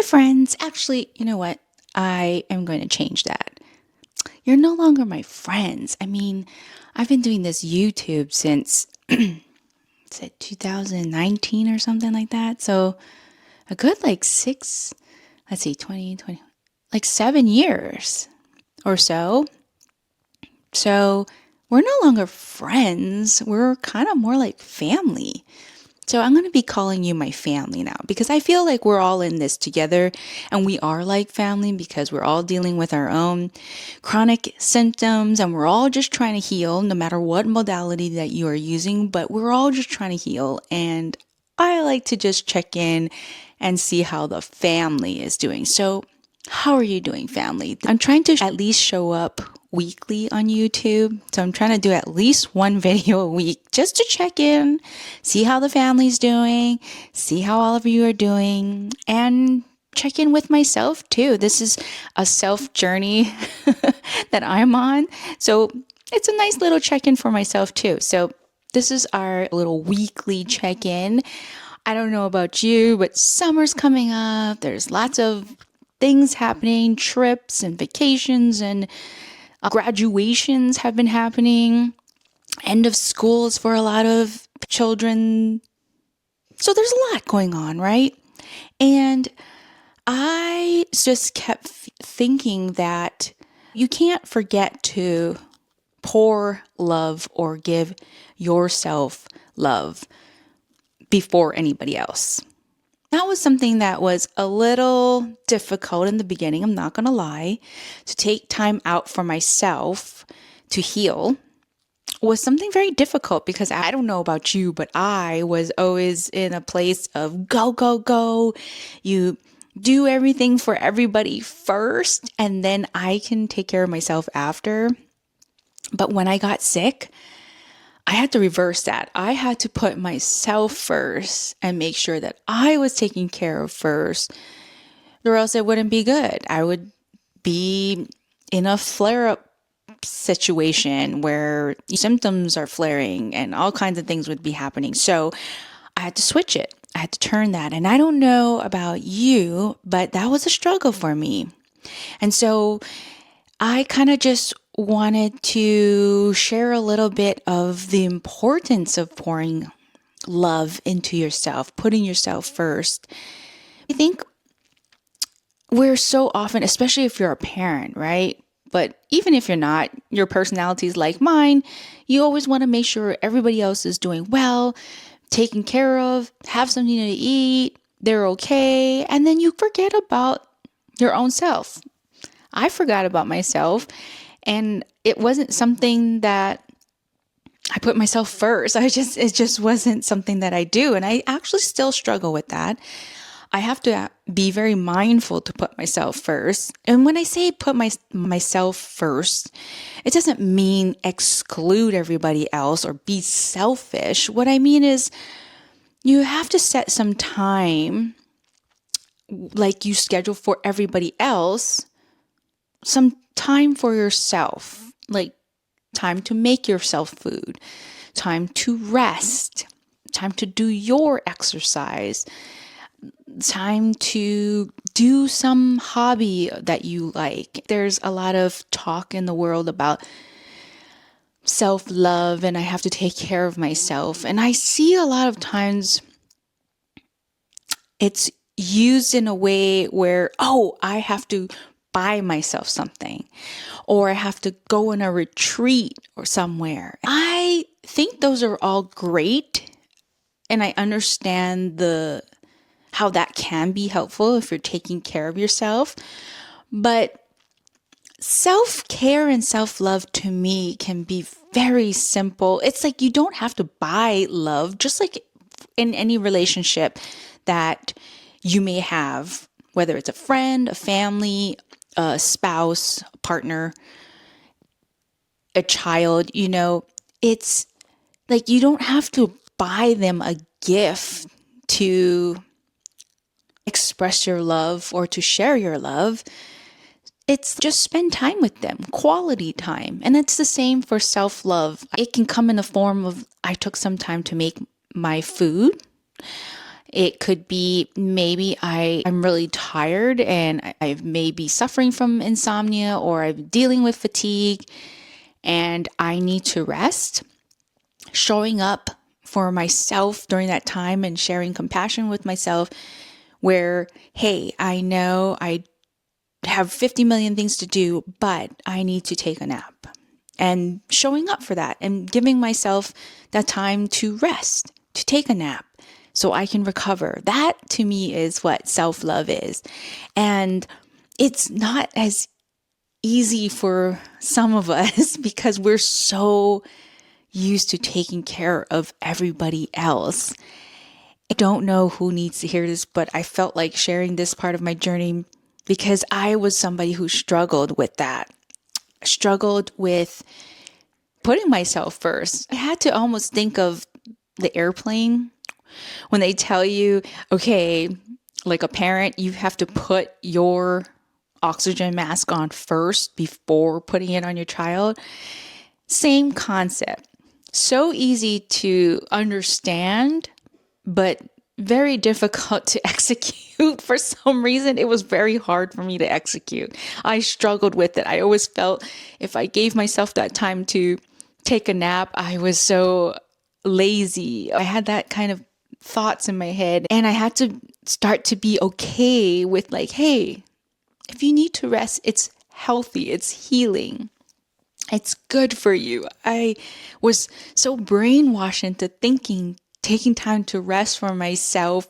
friends. Actually, you know what? I am going to change that. You're no longer my friends. I mean, I've been doing this YouTube since, say, 2019 or something like that. So a good like 20, like 7 years or so. So we're no longer friends. We're kind of more like family. So I'm going to be calling you my family now because I feel like we're all in this together and we are like family because we're all dealing with our own chronic symptoms and we're all just trying to heal no matter what modality that you are using, but we're all just trying to heal. And I like to just check in and see how the family is doing. So how are you doing, family? I'm trying to at least show up weekly on YouTube. So I'm trying to do at least one video a week just to check in, see how the family's doing, see how all of you are doing, and check in with myself too. This is a self journey that I'm on. So it's a nice little check in for myself too. So this is our little weekly check in. I don't know about you, but summer's coming up. There's lots of things happening, trips and vacations and graduations have been happening, end of schools for a lot of children. So there's a lot going on, right? And I just kept thinking that you can't forget to pour love or give yourself love before anybody else. That was something that was a little difficult in the beginning, I'm not going to lie. To take time out for myself to heal was something very difficult because I don't know about you, but I was always in a place of go, go, go. You do everything for everybody first, and then I can take care of myself after. But when I got sick, I had to reverse that. I had to put myself first and make sure that I was taken care of first, or else it wouldn't be good. I would be in a flare-up situation where symptoms are flaring and all kinds of things would be happening. So I had to switch it. I had to turn that. And I don't know about you, but that was a struggle for me. And so I kind of just wanted to share a little bit of the importance of pouring love into yourself, putting yourself first. I think we're so often, especially if you're a parent, right? But even if you're not, your personality is like mine. You always want to make sure everybody else is doing well, taken care of, have something to eat, they're okay. And then you forget about your own self. I forgot about myself. And it wasn't something that I put myself first. It just wasn't something that I do. And I actually still struggle with that. I have to be very mindful to put myself first. And when I say put myself first, it doesn't mean exclude everybody else or be selfish. What I mean is you have to set some time, like you schedule for everybody else, some time for yourself, like time to make yourself food, time to rest, time to do your exercise, time to do some hobby that you like. There's a lot of talk in the world about self-love and I have to take care of myself. And I see a lot of times it's used in a way where, oh, I have to buy myself something or I have to go on a retreat or somewhere. I think those are all great and I understand how that can be helpful if you're taking care of yourself. But self-care and self-love to me can be very simple. It's like you don't have to buy love, just like in any relationship that you may have, whether it's a friend, a family, a spouse, a partner, a child, it's like you don't have to buy them a gift to express your love or to share your love. It's just spend time with them, quality time. And it's the same for self-love. It can come in the form of I took some time to make my food. It could be maybe I'm really tired and I may be suffering from insomnia or I'm dealing with fatigue and I need to rest. Showing up for myself during that time and sharing compassion with myself where, hey, I know I have 50 million things to do, but I need to take a nap. And showing up for that and giving myself that time to rest, to take a nap so I can recover. That to me is what self-love is. And it's not as easy for some of us because we're so used to taking care of everybody else. I don't know who needs to hear this, but I felt like sharing this part of my journey because I was somebody who struggled with that. Struggled with putting myself first. I had to almost think of the airplane when they tell you, okay, like a parent, you have to put your oxygen mask on first before putting it on your child. Same concept. So easy to understand, but very difficult to execute. For some reason, it was very hard for me to execute. I struggled with it. I always felt if I gave myself that time to take a nap, I was so lazy. I had that kind of thoughts in my head, and I had to start to be okay with like, hey, if you need to rest, it's healthy, it's healing. It's good for you. I was so brainwashed into thinking taking time to rest for myself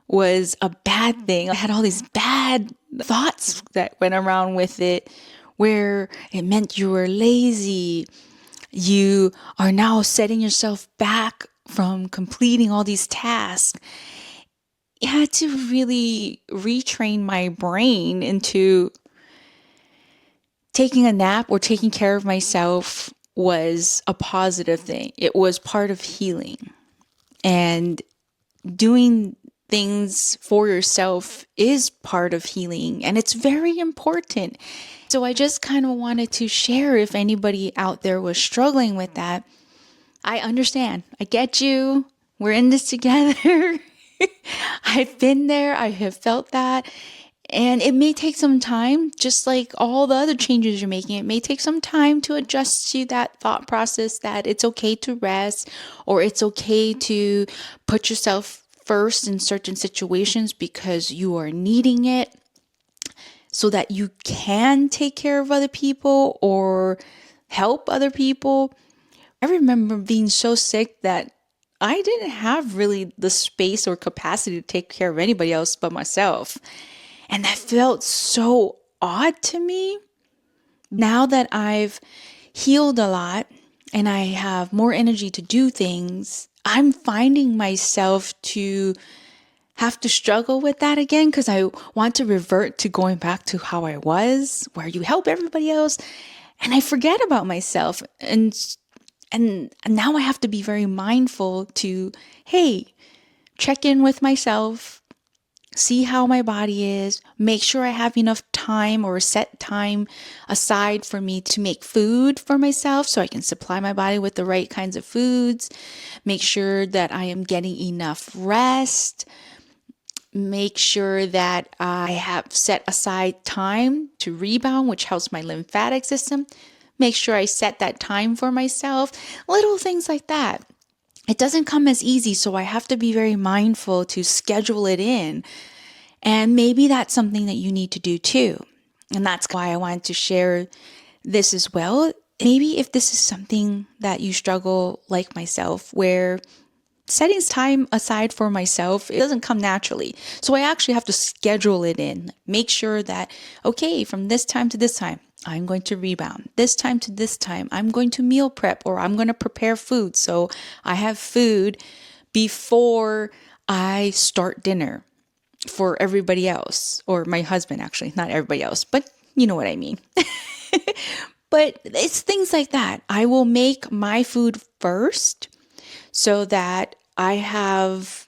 was a bad thing. I had all these bad thoughts that went around with it where it meant you were lazy. You are now setting yourself back from completing all these tasks. I had to really retrain my brain into taking a nap or taking care of myself was a positive thing. It was part of healing. And doing things for yourself is part of healing, and it's very important. So I just kind of wanted to share if anybody out there was struggling with that. I understand. I get you. We're in this together. I've been there. I have felt that. And it may take some time, just like all the other changes you're making. It may take some time to adjust to that thought process that it's okay to rest or it's okay to put yourself first in certain situations because you are needing it so that you can take care of other people or help other people. I remember being so sick that I didn't have really the space or capacity to take care of anybody else but myself. And that felt so odd to me. Now that I've healed a lot and I have more energy to do things, I'm finding myself to have to struggle with that again because I want to revert to going back to how I was, where you help everybody else, and I forget about myself. And now I have to be very mindful to, hey, check in with myself, see how my body is, make sure I have enough time or set time aside for me to make food for myself so I can supply my body with the right kinds of foods, make sure that I am getting enough rest, make sure that I have set aside time to rebound, which helps my lymphatic system, make sure I set that time for myself, little things like that. It doesn't come as easy, so I have to be very mindful to schedule it in. And maybe that's something that you need to do too. And that's why I wanted to share this as well. Maybe if this is something that you struggle like myself, where setting time aside for myself, it doesn't come naturally. So I actually have to schedule it in. Make sure that, okay, from this time to this time, I'm going to rebound. This time to this time, I'm going to meal prep or I'm going to prepare food. So I have food before I start dinner for everybody else, or my husband, actually, not everybody else, but you know what I mean. But it's things like that. I will make my food first so that I have,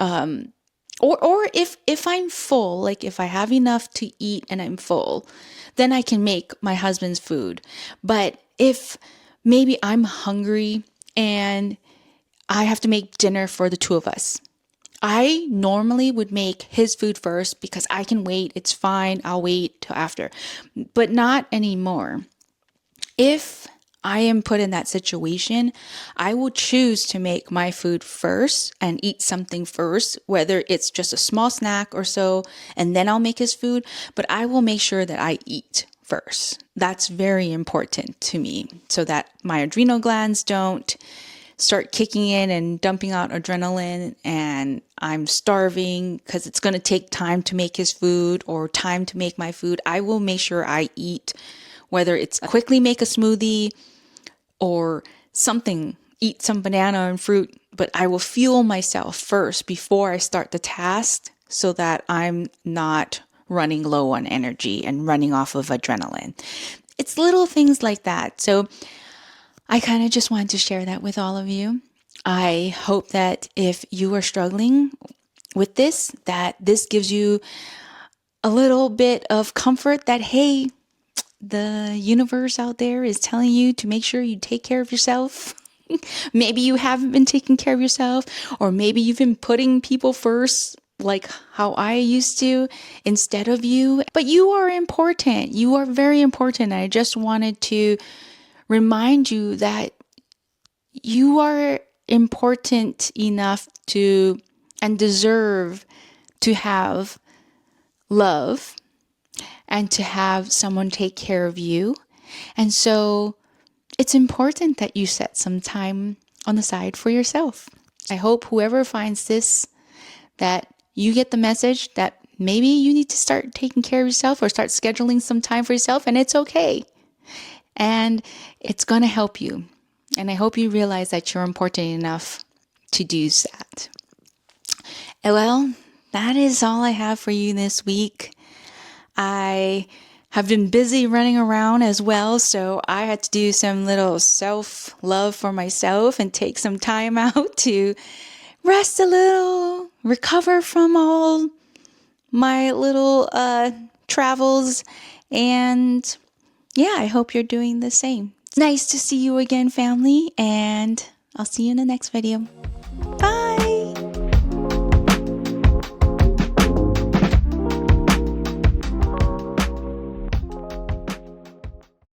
or if I'm full, like if I have enough to eat and I'm full, then I can make my husband's food. But if maybe I'm hungry and I have to make dinner for the two of us, I normally would make his food first because I can wait. It's fine. I'll wait till after, but not anymore. If I am put in that situation, I will choose to make my food first and eat something first, whether it's just a small snack or so, and then I'll make his food. But I will make sure that I eat first. That's very important to me so that my adrenal glands don't start kicking in and dumping out adrenaline and I'm starving because it's going to take time to make his food or time to make my food. I will make sure I eat, whether it's quickly make a smoothie or something, eat some banana and fruit, but I will fuel myself first before I start the task so that I'm not running low on energy and running off of adrenaline. It's little things like that. So I kind of just wanted to share that with all of you. I hope that if you are struggling with this, that this gives you a little bit of comfort that, hey, the universe out there is telling you to make sure you take care of yourself. Maybe you haven't been taking care of yourself, or maybe you've been putting people first, like how I used to, instead of you. But you are important. You are very important. I just wanted to remind you that you are important enough to and deserve to have love and to have someone take care of you. And so it's important that you set some time on the side for yourself. I hope whoever finds this, that you get the message that maybe you need to start taking care of yourself or start scheduling some time for yourself, and it's okay. And it's going to help you. And I hope you realize that you're important enough to do that. Well, that is all I have for you this week. I have been busy running around as well, so I had to do some little self-love for myself and take some time out to rest a little, recover from all my little travels, and yeah, I hope you're doing the same. It's nice to see you again, family, and I'll see you in the next video.